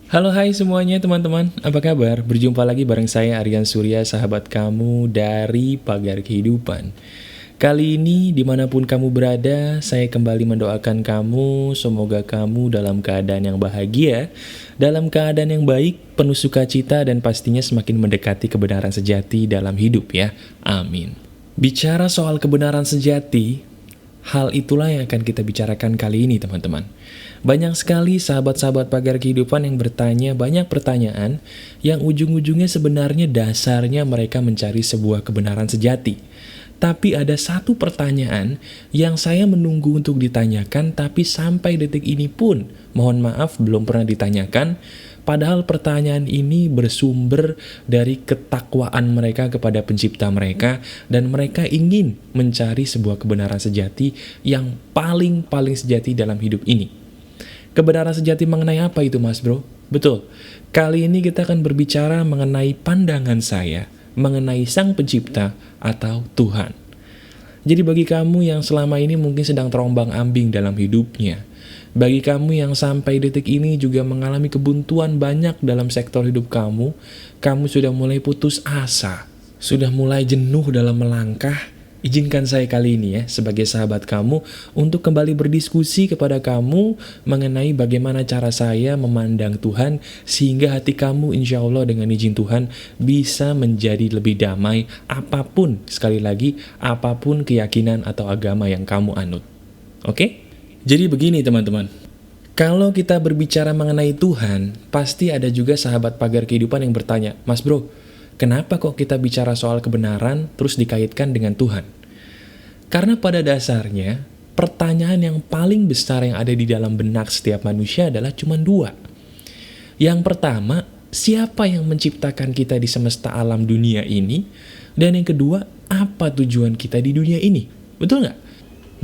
Halo hai semuanya teman-teman, apa kabar? Berjumpa lagi bareng saya Aryan Surya, sahabat kamu dari Pagar Kehidupan. Kali ini dimanapun kamu berada, saya kembali mendoakan kamu, semoga kamu dalam keadaan yang bahagia, dalam keadaan yang baik, penuh sukacita dan pastinya semakin mendekati kebenaran sejati dalam hidup ya, amin. Bicara soal kebenaran sejati, hal itulah yang akan kita bicarakan kali ini teman-teman. Banyak sekali sahabat-sahabat Pagar Kehidupan yang bertanya banyak pertanyaan yang ujung-ujungnya sebenarnya dasarnya mereka mencari sebuah kebenaran sejati. Tapi ada satu pertanyaan yang saya menunggu untuk ditanyakan tapi sampai detik ini pun, mohon maaf belum pernah ditanyakan. Padahal pertanyaan ini bersumber dari ketakwaan mereka kepada pencipta mereka dan mereka ingin mencari sebuah kebenaran sejati yang paling sejati dalam hidup ini. Kebenaran sejati mengenai apa itu mas bro? Betul, kali ini kita akan berbicara mengenai pandangan saya, mengenai sang pencipta atau Tuhan. Jadi bagi kamu yang selama ini mungkin sedang terombang-ambing dalam hidupnya, bagi kamu yang sampai detik ini juga mengalami kebuntuan banyak dalam sektor hidup kamu, kamu sudah mulai putus asa, sudah mulai jenuh dalam melangkah. Izinkan saya kali ini ya, sebagai sahabat kamu, untuk kembali berdiskusi kepada kamu mengenai bagaimana cara saya memandang Tuhan, sehingga hati kamu insya Allah dengan izin Tuhan bisa menjadi lebih damai apapun, sekali lagi, apapun keyakinan atau agama yang kamu anut. Oke? Jadi begini teman-teman, kalau kita berbicara mengenai Tuhan, pasti ada juga sahabat Pagar Kehidupan yang bertanya, Mas bro, kenapa kok kita bicara soal kebenaran terus dikaitkan dengan Tuhan? Karena pada dasarnya, pertanyaan yang paling besar yang ada di dalam benak setiap manusia adalah cuma dua. Yang pertama, siapa yang menciptakan kita di semesta alam dunia ini? Dan yang kedua, apa tujuan kita di dunia ini? Betul nggak?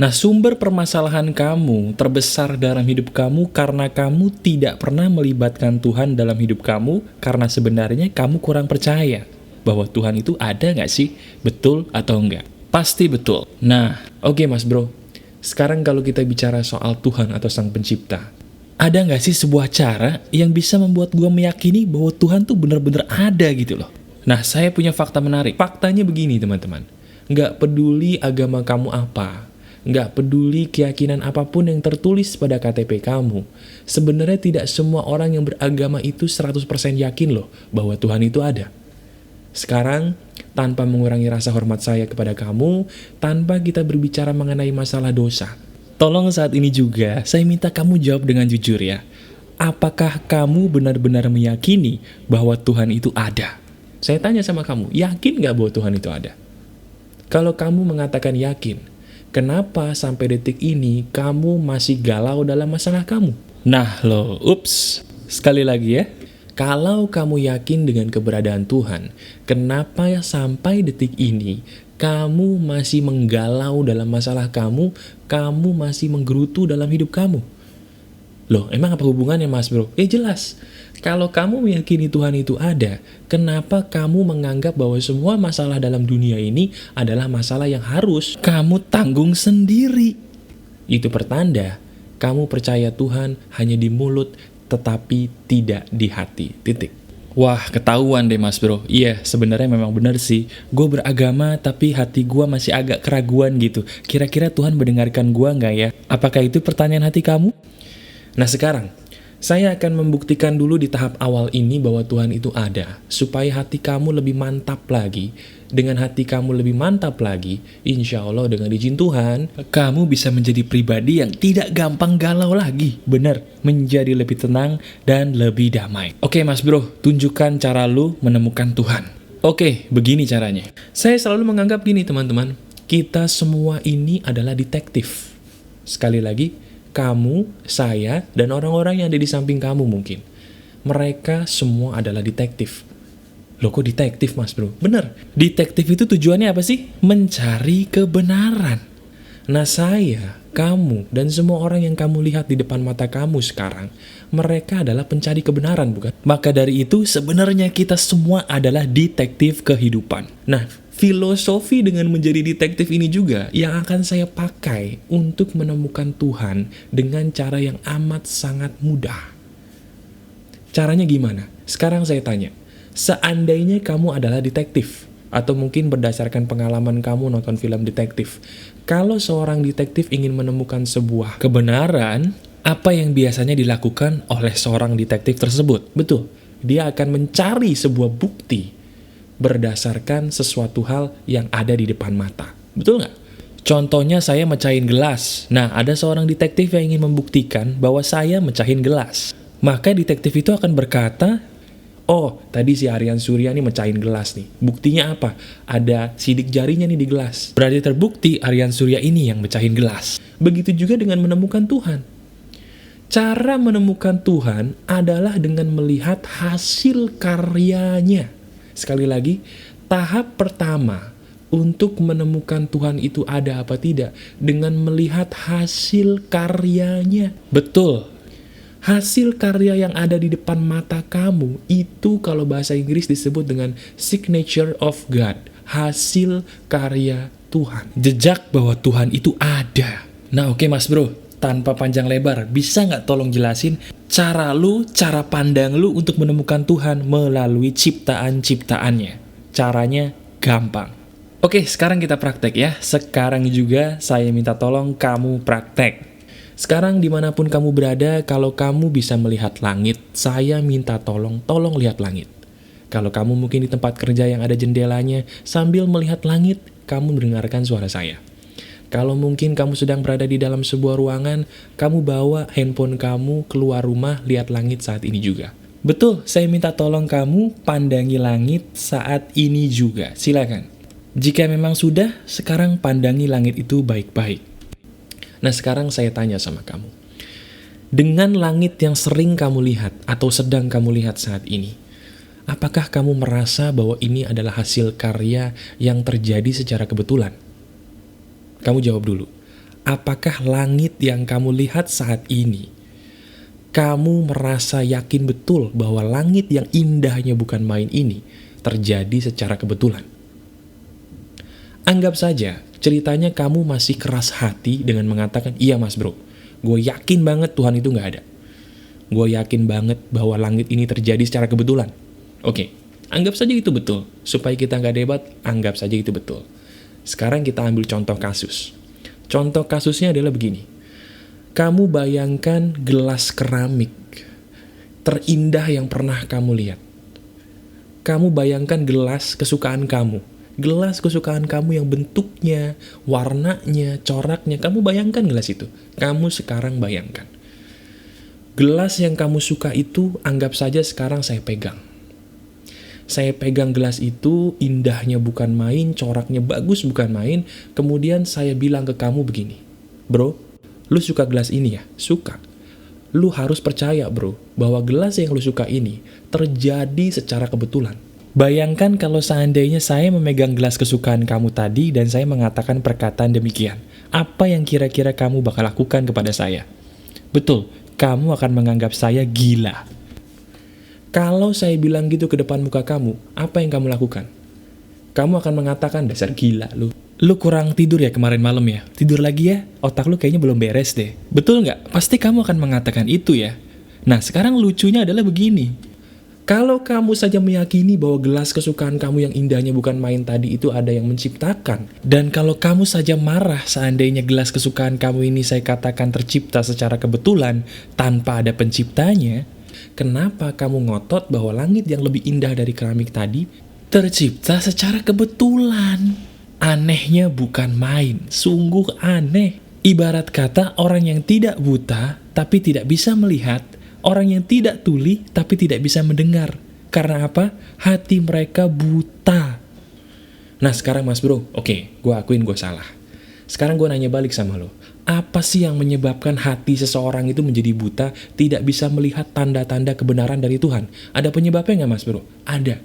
Nah, sumber permasalahan kamu terbesar dalam hidup kamu karena kamu tidak pernah melibatkan Tuhan dalam hidup kamu, karena sebenarnya kamu kurang percaya bahwa Tuhan itu ada nggak sih? Betul atau enggak? Pasti betul. Nah, oke mas bro, sekarang kalau kita bicara soal Tuhan atau Sang Pencipta, ada nggak sih sebuah cara yang bisa membuat gue meyakini bahwa Tuhan tuh bener-bener ada gitu loh? Nah, saya punya fakta menarik. Faktanya begini teman-teman, nggak peduli agama kamu apa, nggak peduli keyakinan apapun yang tertulis pada KTP kamu, sebenarnya tidak semua orang yang beragama itu 100% yakin loh bahwa Tuhan itu ada. Sekarang, tanpa mengurangi rasa hormat saya kepada kamu, tanpa kita berbicara mengenai masalah dosa, tolong saat ini juga saya minta kamu jawab dengan jujur ya. Apakah kamu benar-benar meyakini bahwa Tuhan itu ada? Saya tanya sama kamu, yakin nggak bahwa Tuhan itu ada? Kalau kamu mengatakan yakin, kenapa sampai detik ini kamu masih galau dalam masalah kamu? Nah loh, ups, sekali lagi ya. Kalau kamu yakin dengan keberadaan Tuhan, kenapa sampai detik ini kamu masih menggalau dalam masalah kamu, kamu masih menggerutu dalam hidup kamu? Loh, emang apa hubungannya mas bro? Jelas, kalau kamu meyakini Tuhan itu ada, kenapa kamu menganggap bahwa semua masalah dalam dunia ini adalah masalah yang harus kamu tanggung sendiri? Itu pertanda kamu percaya Tuhan hanya di mulut, tetapi tidak di hati, titik. Wah, ketahuan deh mas bro. Iya, sebenarnya memang benar sih. Gue beragama tapi hati gue masih agak keraguan gitu. Kira-kira Tuhan mendengarkan gue nggak ya? Apakah itu pertanyaan hati kamu? Nah sekarang, saya akan membuktikan dulu di tahap awal ini bahwa Tuhan itu ada, supaya hati kamu lebih mantap lagi. Dengan hati kamu lebih mantap lagi, insya Allah dengan izin Tuhan, kamu bisa menjadi pribadi yang tidak gampang galau lagi. Bener, menjadi lebih tenang dan lebih damai. Oke mas bro, tunjukkan cara lu menemukan Tuhan. Oke, begini caranya. Saya selalu menganggap gini teman-teman, kita semua ini adalah detektif. Sekali lagi, kamu, saya, dan orang-orang yang ada di samping kamu mungkin. Mereka semua adalah detektif. Loh kok detektif mas bro? Bener, detektif itu tujuannya apa sih? Mencari kebenaran. Nah saya, kamu, dan semua orang yang kamu lihat di depan mata kamu sekarang, mereka adalah pencari kebenaran bukan? Maka dari itu sebenarnya kita semua adalah detektif kehidupan. Nah, filosofi dengan menjadi detektif ini juga yang akan saya pakai untuk menemukan Tuhan dengan cara yang amat sangat mudah. Caranya gimana? Sekarang saya tanya, seandainya kamu adalah detektif, atau mungkin berdasarkan pengalaman kamu nonton film detektif, kalau seorang detektif ingin menemukan sebuah kebenaran, apa yang biasanya dilakukan oleh seorang detektif tersebut? Betul, dia akan mencari sebuah bukti berdasarkan sesuatu hal yang ada di depan mata. Betul nggak? Contohnya saya mecahin gelas. Nah, ada seorang detektif yang ingin membuktikan bahwa saya mecahin gelas. Maka detektif itu akan berkata, oh, tadi si Aryan Surya nih mecahin gelas nih. Buktinya apa? Ada sidik jarinya nih di gelas. Berarti terbukti Aryan Surya ini yang mecahin gelas. Begitu juga dengan menemukan Tuhan. Cara menemukan Tuhan adalah dengan melihat hasil karyanya. Sekali lagi, tahap pertama untuk menemukan Tuhan itu ada apa tidak, dengan melihat hasil karyanya. Betul. Hasil karya yang ada di depan mata kamu, itu kalau bahasa Inggris disebut dengan signature of God. Hasil karya Tuhan. Jejak bahwa Tuhan itu ada. Nah oke Mas Bro, tanpa panjang lebar, bisa nggak tolong jelasin cara pandang lu untuk menemukan Tuhan melalui ciptaan-ciptaannya? Caranya gampang. Oke, sekarang kita praktek ya. Sekarang juga saya minta tolong kamu praktek. Sekarang dimanapun kamu berada, kalau kamu bisa melihat langit, saya minta tolong lihat langit. Kalau kamu mungkin di tempat kerja yang ada jendelanya, sambil melihat langit, kamu mendengarkan suara saya. Kalau mungkin kamu sedang berada di dalam sebuah ruangan, kamu bawa handphone kamu keluar rumah, lihat langit saat ini juga. Betul, saya minta tolong kamu pandangi langit saat ini juga. Silakan. Jika memang sudah, sekarang pandangi langit itu baik-baik. Nah sekarang saya tanya sama kamu, dengan langit yang sering kamu lihat atau sedang kamu lihat saat ini, apakah kamu merasa bahwa ini adalah hasil karya yang terjadi secara kebetulan? Kamu jawab dulu, apakah langit yang kamu lihat saat ini, kamu merasa yakin betul bahwa langit yang indahnya bukan main ini terjadi secara kebetulan? Anggap saja ceritanya kamu masih keras hati dengan mengatakan, iya mas bro, gue yakin banget Tuhan itu gak ada. Gue yakin banget bahwa langit ini terjadi secara kebetulan. Oke, anggap saja itu betul. Supaya kita gak debat, anggap saja itu betul. Sekarang kita ambil contoh kasus. Contoh kasusnya adalah begini. Kamu bayangkan gelas keramik terindah yang pernah kamu lihat. Kamu bayangkan gelas kesukaan kamu. Gelas kesukaan kamu yang bentuknya, warnanya, coraknya, kamu bayangkan gelas itu. Kamu sekarang bayangkan. Gelas yang kamu suka itu, anggap saja sekarang saya pegang. Saya pegang gelas itu, indahnya bukan main, coraknya bagus bukan main, kemudian saya bilang ke kamu begini, bro, lu suka gelas ini ya? Suka. Lu harus percaya bro, bahwa gelas yang lu suka ini terjadi secara kebetulan. Bayangkan kalau seandainya saya memegang gelas kesukaan kamu tadi dan saya mengatakan perkataan demikian. Apa yang kira-kira kamu bakal lakukan kepada saya? Betul, kamu akan menganggap saya gila. Kalau saya bilang gitu ke depan muka kamu, apa yang kamu lakukan? Kamu akan mengatakan, dasar gila lu. Lu kurang tidur ya kemarin malam ya? Tidur lagi ya? Otak lu kayaknya belum beres deh. Betul nggak? Pasti kamu akan mengatakan itu ya. Nah sekarang lucunya adalah begini. Kalau kamu saja meyakini bahwa gelas kesukaan kamu yang indahnya bukan main tadi itu ada yang menciptakan. Dan kalau kamu saja marah seandainya gelas kesukaan kamu ini saya katakan tercipta secara kebetulan tanpa ada penciptanya, kenapa kamu ngotot bahwa langit yang lebih indah dari keramik tadi tercipta secara kebetulan? Anehnya bukan main, sungguh aneh. Ibarat kata orang yang tidak buta tapi tidak bisa melihat, orang yang tidak tuli tapi tidak bisa mendengar. Karena apa? Hati mereka buta. Nah sekarang mas bro, oke, gue akuin gue salah. Sekarang gue nanya balik sama lo. Apa sih yang menyebabkan hati seseorang itu menjadi buta, tidak bisa melihat tanda-tanda kebenaran dari Tuhan? Ada penyebabnya nggak mas bro? Ada.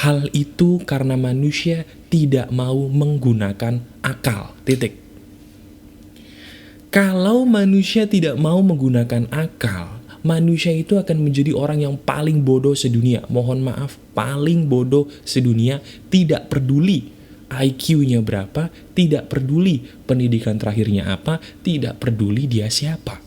Hal itu karena manusia tidak mau menggunakan akal. Titik. Kalau manusia tidak mau menggunakan akal, manusia itu akan menjadi orang yang paling bodoh sedunia. Mohon maaf, paling bodoh sedunia. Tidak peduli IQ-nya berapa, tidak peduli pendidikan terakhirnya apa, tidak peduli dia siapa.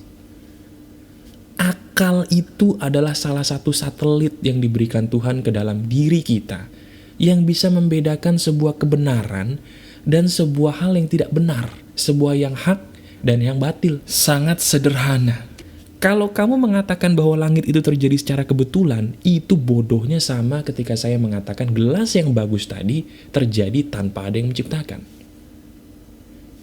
Akal itu adalah salah satu satelit yang diberikan Tuhan ke dalam diri kita, yang bisa membedakan sebuah kebenaran dan sebuah hal yang tidak benar, sebuah yang hak dan yang batil. Sangat sederhana. Kalau kamu mengatakan bahwa langit itu terjadi secara kebetulan, itu bodohnya sama ketika saya mengatakan gelas yang bagus tadi terjadi tanpa ada yang menciptakan.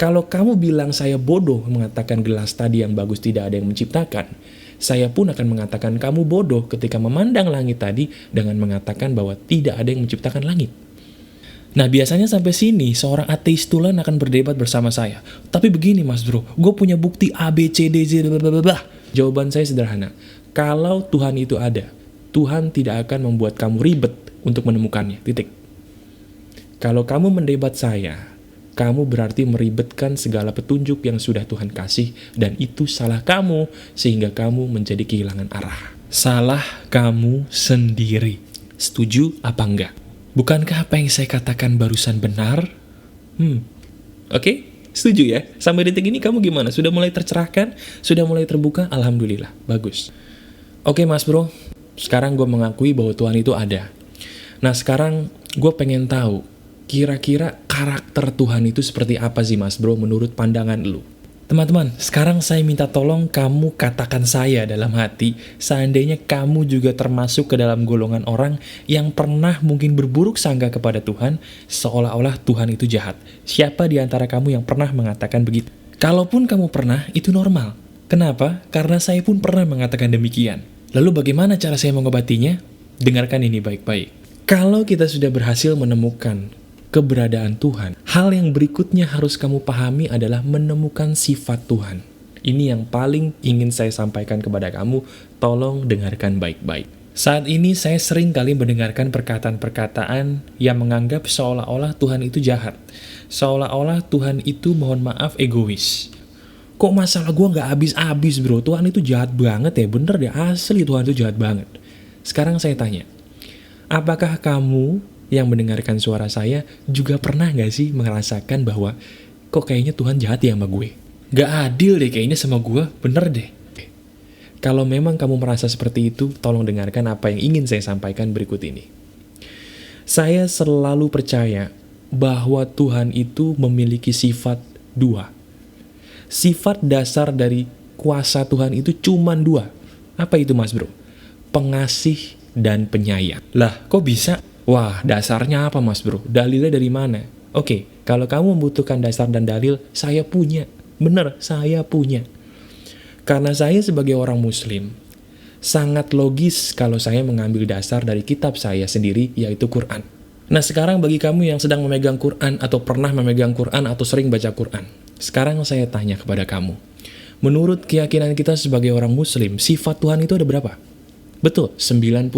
Kalau kamu bilang saya bodoh mengatakan gelas tadi yang bagus tidak ada yang menciptakan, saya pun akan mengatakan kamu bodoh ketika memandang langit tadi dengan mengatakan bahwa tidak ada yang menciptakan langit. Nah, biasanya sampai sini seorang ateis tulen akan berdebat bersama saya. Tapi begini mas bro, gue punya bukti A, B, C, D, Z, blablabla. Jawaban saya sederhana. Kalau Tuhan itu ada, Tuhan tidak akan membuat kamu ribet untuk menemukannya. Titik. Kalau kamu mendebat saya, kamu berarti meribetkan segala petunjuk yang sudah Tuhan kasih, dan itu salah kamu, sehingga kamu menjadi kehilangan arah. Salah kamu sendiri. Setuju apa enggak? Bukankah apa yang saya katakan barusan benar? Oke? Setuju ya? Sampai detik ini kamu gimana? Sudah mulai tercerahkan? Sudah mulai terbuka? Alhamdulillah, bagus. Oke mas bro, sekarang gue mengakui bahwa Tuhan itu ada. Nah sekarang gue pengen tahu, kira-kira karakter Tuhan itu seperti apa sih mas bro menurut pandangan lu? Teman-teman, sekarang saya minta tolong kamu katakan saya dalam hati, seandainya kamu juga termasuk ke dalam golongan orang yang pernah mungkin berburuk sangka kepada Tuhan, seolah-olah Tuhan itu jahat. Siapa di antara kamu yang pernah mengatakan begitu? Kalaupun kamu pernah, itu normal. Kenapa? Karena saya pun pernah mengatakan demikian. Lalu bagaimana cara saya mengobatinya? Dengarkan ini baik-baik. Kalau kita sudah berhasil menemukan keberadaan Tuhan, hal yang berikutnya harus kamu pahami adalah menemukan sifat Tuhan. Ini yang paling ingin saya sampaikan kepada kamu, tolong dengarkan baik-baik. Saat ini saya sering kali mendengarkan perkataan-perkataan yang menganggap seolah-olah Tuhan itu jahat. Seolah-olah Tuhan itu, mohon maaf, egois. Kok masalah gue gak habis-habis bro, Tuhan itu jahat banget ya, bener deh, asli Tuhan itu jahat banget. Sekarang saya tanya, apakah kamu yang mendengarkan suara saya juga pernah gak sih merasakan bahwa kok kayaknya Tuhan jahat ya sama gue? Gak adil deh kayaknya sama gue, bener deh. Kalau memang kamu merasa seperti itu, tolong dengarkan apa yang ingin saya sampaikan berikut ini. Saya selalu percaya bahwa Tuhan itu memiliki sifat dua. Sifat dasar dari kuasa Tuhan itu cuma dua. Apa itu mas bro? Pengasih dan penyayang. Lah kok bisa? Wah, dasarnya apa mas bro? Dalilnya dari mana? Oke, kalau kamu membutuhkan dasar dan dalil, saya punya. Bener, saya punya. Karena saya sebagai orang muslim, sangat logis kalau saya mengambil dasar dari kitab saya sendiri, yaitu Quran. Nah sekarang bagi kamu yang sedang memegang Quran, atau pernah memegang Quran, atau sering baca Quran, sekarang saya tanya kepada kamu, menurut keyakinan kita sebagai orang muslim, sifat Tuhan itu ada berapa? Betul, 99.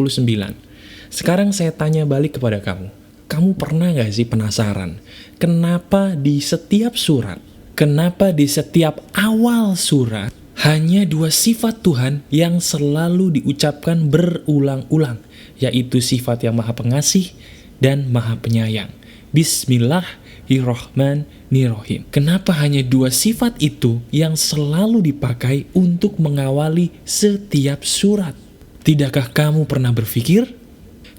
Sekarang saya tanya balik kepada kamu. Kamu pernah gak sih penasaran? Kenapa di setiap surat, kenapa di setiap awal surat, hanya dua sifat Tuhan yang selalu diucapkan berulang-ulang, yaitu sifat yang maha pengasih dan maha penyayang. Bismillahirrohmanirrohim. Kenapa hanya dua sifat itu yang selalu dipakai untuk mengawali setiap surat? Tidakkah kamu pernah berpikir,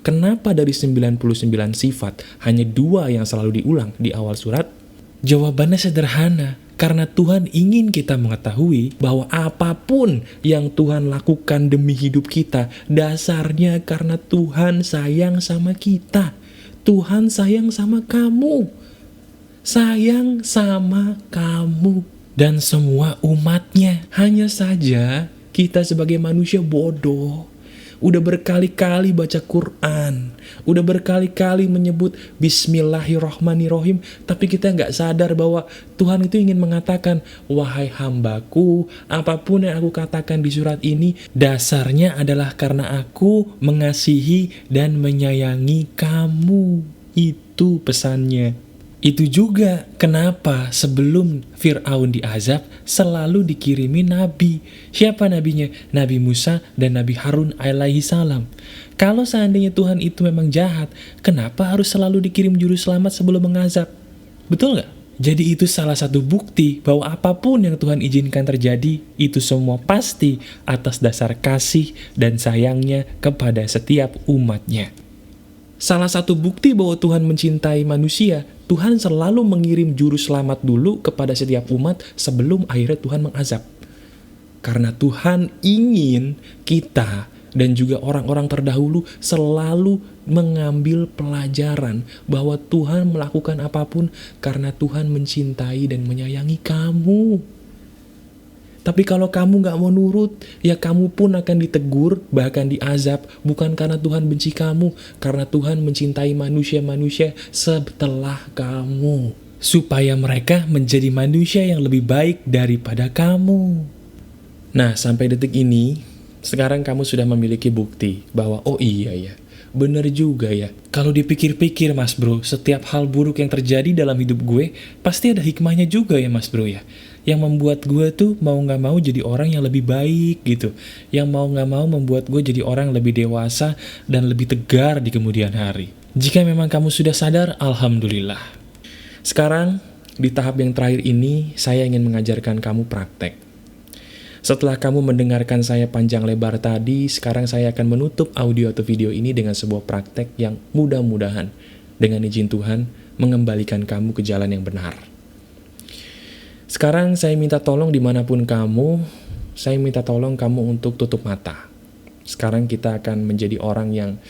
kenapa dari 99 sifat, hanya dua yang selalu diulang di awal surat? Jawabannya sederhana, karena Tuhan ingin kita mengetahui bahwa apapun yang Tuhan lakukan demi hidup kita, dasarnya karena Tuhan sayang sama kita. Tuhan sayang sama kamu. Sayang sama kamu. Dan semua umatnya. Hanya saja kita sebagai manusia bodoh. Udah berkali-kali baca Quran, udah berkali-kali menyebut Bismillahirrohmanirrohim, tapi kita nggak sadar bahwa Tuhan itu ingin mengatakan, wahai hambaku, apapun yang aku katakan di surat ini, dasarnya adalah karena aku mengasihi dan menyayangi kamu. Itu pesannya. Itu juga kenapa sebelum Fir'aun diazab selalu dikirimi nabi. Siapa nabinya? Nabi Musa dan Nabi Harun alaihi salam. Kalau seandainya Tuhan itu memang jahat, kenapa harus selalu dikirim juru selamat sebelum mengazab? Betul nggak? Jadi itu salah satu bukti bahwa apapun yang Tuhan izinkan terjadi, itu semua pasti atas dasar kasih dan sayangnya kepada setiap umatnya. Salah satu bukti bahwa Tuhan mencintai manusia, Tuhan selalu mengirim juru selamat dulu kepada setiap umat sebelum akhirnya Tuhan mengazab. Karena Tuhan ingin kita dan juga orang-orang terdahulu selalu mengambil pelajaran bahwa Tuhan melakukan apapun karena Tuhan mencintai dan menyayangi kamu. Tapi kalau kamu gak mau nurut, ya kamu pun akan ditegur, bahkan diazab, bukan karena Tuhan benci kamu, karena Tuhan mencintai manusia-manusia setelah kamu, supaya mereka menjadi manusia yang lebih baik daripada kamu. Nah, sampai detik ini, sekarang kamu sudah memiliki bukti bahwa oh iya ya, bener juga ya. Kalau dipikir-pikir mas bro, setiap hal buruk yang terjadi dalam hidup gue, pasti ada hikmahnya juga ya mas bro ya. Yang membuat gue tuh mau gak mau jadi orang yang lebih baik gitu. Yang mau gak mau membuat gue jadi orang yang lebih dewasa dan lebih tegar di kemudian hari. Jika memang kamu sudah sadar, alhamdulillah. Sekarang, di tahap yang terakhir ini, saya ingin mengajarkan kamu praktek. Setelah kamu mendengarkan saya panjang lebar tadi, sekarang saya akan menutup audio atau video ini dengan sebuah praktek yang mudah-mudahan, dengan izin Tuhan, mengembalikan kamu ke jalan yang benar. Sekarang saya minta tolong dimanapun kamu, saya minta tolong kamu untuk tutup mata. Sekarang kita akan menjadi orang yang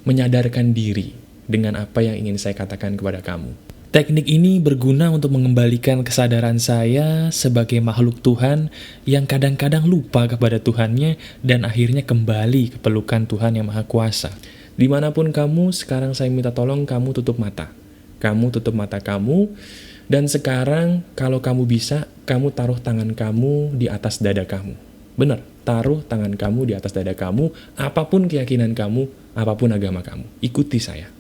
menyadarkan diri dengan apa yang ingin saya katakan kepada kamu. Teknik ini berguna untuk mengembalikan kesadaran saya sebagai makhluk Tuhan yang kadang-kadang lupa kepada Tuhannya dan akhirnya kembali ke pelukan Tuhan yang Maha Kuasa. Dimanapun kamu, sekarang saya minta tolong kamu tutup mata. Kamu tutup mata kamu, dan sekarang kalau kamu bisa, kamu taruh tangan kamu di atas dada kamu. Benar, taruh tangan kamu di atas dada kamu, apapun keyakinan kamu, apapun agama kamu. Ikuti saya.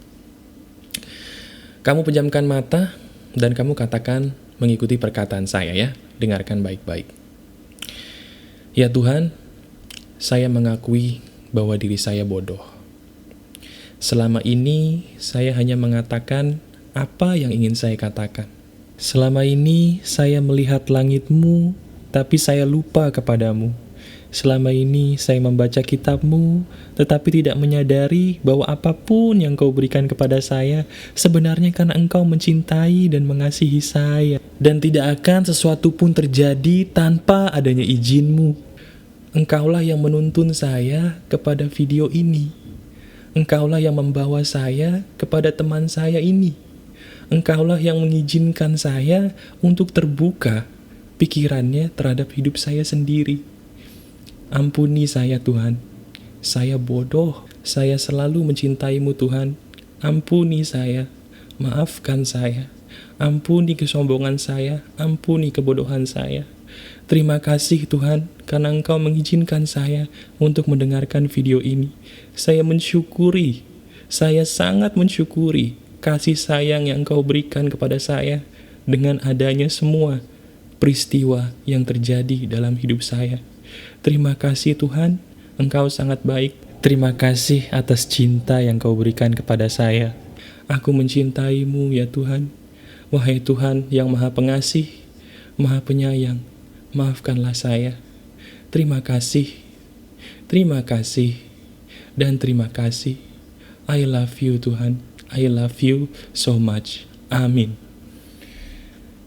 Kamu pejamkan mata dan kamu katakan mengikuti perkataan saya ya. Dengarkan baik-baik. Ya Tuhan, saya mengakui bahwa diri saya bodoh. Selama ini saya hanya mengatakan apa yang ingin saya katakan. Selama ini saya melihat langit-Mu, tapi saya lupa kepadamu. Selama ini saya membaca kitab-Mu, tetapi tidak menyadari bahwa apapun yang Kau berikan kepada saya, sebenarnya karena Engkau mencintai dan mengasihi saya. Dan tidak akan sesuatu pun terjadi tanpa adanya izin-Mu. Engkaulah yang menuntun saya kepada video ini. Engkaulah yang membawa saya kepada teman saya ini. Engkaulah yang mengizinkan saya untuk terbuka pikirannya terhadap hidup saya sendiri. Ampuni saya Tuhan, saya bodoh, saya selalu mencintai-Mu Tuhan. Ampuni saya, maafkan saya, ampuni kesombongan saya, ampuni kebodohan saya. Terima kasih Tuhan, karena Engkau mengizinkan saya untuk mendengarkan video ini. Saya mensyukuri, saya sangat mensyukuri kasih sayang yang Engkau berikan kepada saya dengan adanya semua peristiwa yang terjadi dalam hidup saya. Terima kasih Tuhan, Engkau sangat baik. Terima kasih atas cinta yang Kau berikan kepada saya. Aku mencintai-Mu ya Tuhan. Wahai Tuhan yang Maha Pengasih, Maha Penyayang, maafkanlah saya. Terima kasih, dan terima kasih. I love you Tuhan, I love you so much. Amin.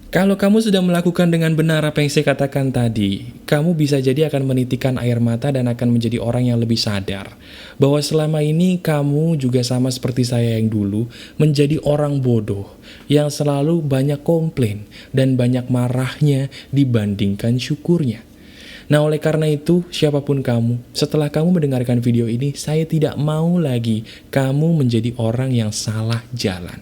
Kalau kamu sudah melakukan dengan benar apa yang saya katakan tadi, kamu bisa jadi akan menitikan air mata dan akan menjadi orang yang lebih sadar bahwa selama ini kamu juga sama seperti saya yang dulu menjadi orang bodoh yang selalu banyak komplain dan banyak marahnya dibandingkan syukurnya. Nah, oleh karena itu, siapapun kamu, setelah kamu mendengarkan video ini, saya tidak mau lagi kamu menjadi orang yang salah jalan.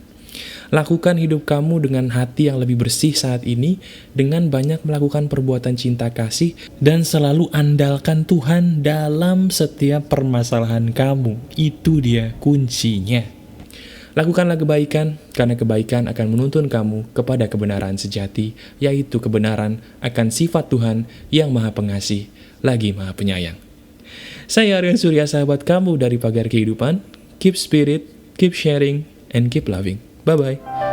Lakukan hidup kamu dengan hati yang lebih bersih saat ini, dengan banyak melakukan perbuatan cinta kasih, dan selalu andalkan Tuhan dalam setiap permasalahan kamu. Itu dia kuncinya. Lakukanlah kebaikan, karena kebaikan akan menuntun kamu kepada kebenaran sejati, yaitu kebenaran akan sifat Tuhan yang Maha Pengasih, lagi Maha Penyayang. Saya Aryan Surya, sahabat kamu dari Pagar Kehidupan. Keep spirit, keep sharing, and keep loving. Bye-bye.